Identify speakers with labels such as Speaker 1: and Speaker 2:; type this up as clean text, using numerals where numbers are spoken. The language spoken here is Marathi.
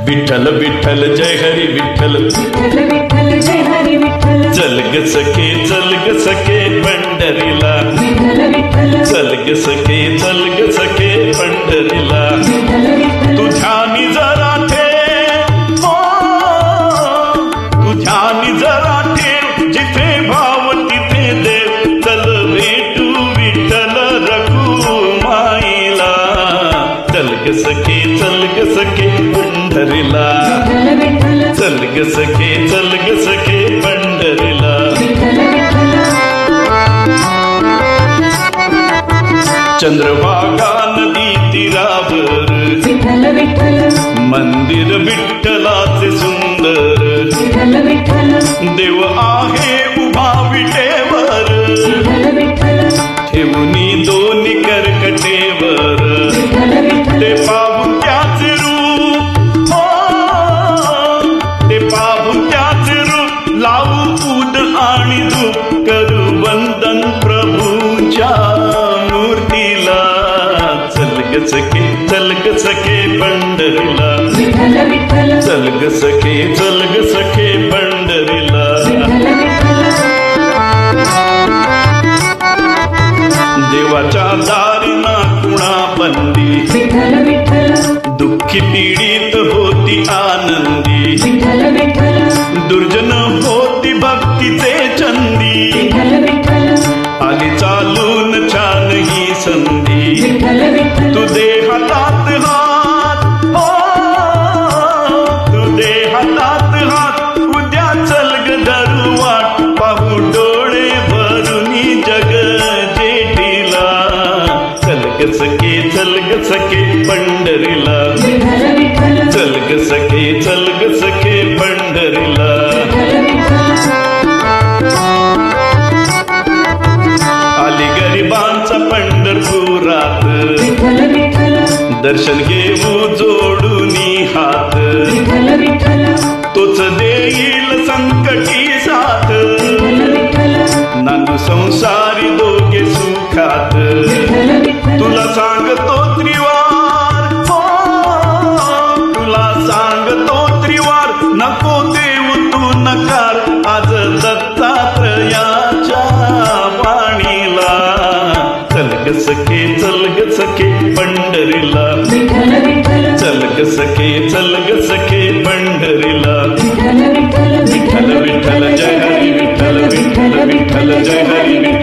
Speaker 1: विठ्ठल विठ्ठल जय हरी विठ्ठल,
Speaker 2: विठ्ठल विठ्ठल जय हरी विठ्ठल,
Speaker 1: चल ग सखे पंढरीला,
Speaker 2: विठ्ठल विठ्ठल
Speaker 1: चल ग सखे पंढरीला.
Speaker 2: विठ्ठल विठ्ठल
Speaker 1: तुझ्यानी जरा ठेव, तुझ्यानी जरा ठेव, जिथे भाव तिथे देव. चल भेटू विठ्ठल रखुमाईला, चल ग सखे पंढरीला,
Speaker 2: विठ्ठल विठ्ठल
Speaker 1: चल ग सखे पंढरीला. चंद्रभागा नदी तीरावर,
Speaker 2: विठ्ठल विठ्ठल
Speaker 1: मंदिर विठ्ठलाचे सुंदर.
Speaker 2: विठ्ठल विठ्ठल
Speaker 1: देव आहे उभा विटेवर,
Speaker 2: विठ्ठल विठ्ठल
Speaker 1: ठेवूनी दोन्ही करकटेवर.
Speaker 2: विठ्ठल विठ्ठल
Speaker 1: ते पाहून त्याचे रूप, हो ते पाहून त्याचे रूप, लावू पूद आणि धूप, करू वंदन प्रभूच्या मूर्तीला. चल ग सखे पंढरीला,
Speaker 2: विठ्ठल विठ्ठल
Speaker 1: चल ग सखे पंढरीला. देवाच्या दारीना कुणा बंदी,
Speaker 2: विठ्ठल विठ्ठल
Speaker 1: दुःखी पीडित होती आनंदी.
Speaker 2: विठ्ठल विठ्ठल
Speaker 1: दुर्जन होती भक्तीचे चंदी,
Speaker 2: विठ्ठल विठ्ठल
Speaker 1: आली चालून छान ही संधी.
Speaker 2: विठ्ठल विठ्ठल
Speaker 1: तू दे हातात हात, हो तू दे हातात हात, उद्या चल ग धरू वाट, पाहू डोळे भरूनी जग जेठीला. चल ग सखे पंढरीला,
Speaker 2: विठ्ठल विठ्ठल
Speaker 1: चल ग सखे पंढरीला. आली गरिबांचा पंढरपुरात,
Speaker 2: विठ्ठल विठ्ठल
Speaker 1: दर्शन घेऊ जोडूनी हात.
Speaker 2: विठ्ठल विठ्ठल
Speaker 1: तोच देईल संकटी साथ,
Speaker 2: विठ्ठल विठ्ठल
Speaker 1: नांदू संसारी दोघे सुखात.
Speaker 2: विठ्ठल विठ्ठल
Speaker 1: तुला सांगतो त्रिवार, हो तुला सांगतो त्रिवार, नको देऊ तू नकार, आज दत्तात्रयाच्या वाणीला. चल ग सखे पंढरीला,
Speaker 2: विठ्ठल विठ्ठल
Speaker 1: चल ग सखे पंढरीला.
Speaker 2: विठ्ठल विठ्ठल
Speaker 1: विठ्ठल विठ्ठल जय हरी विठ्ठल, विठ्ठल विठ्ठल जय हरी विठ्ठल.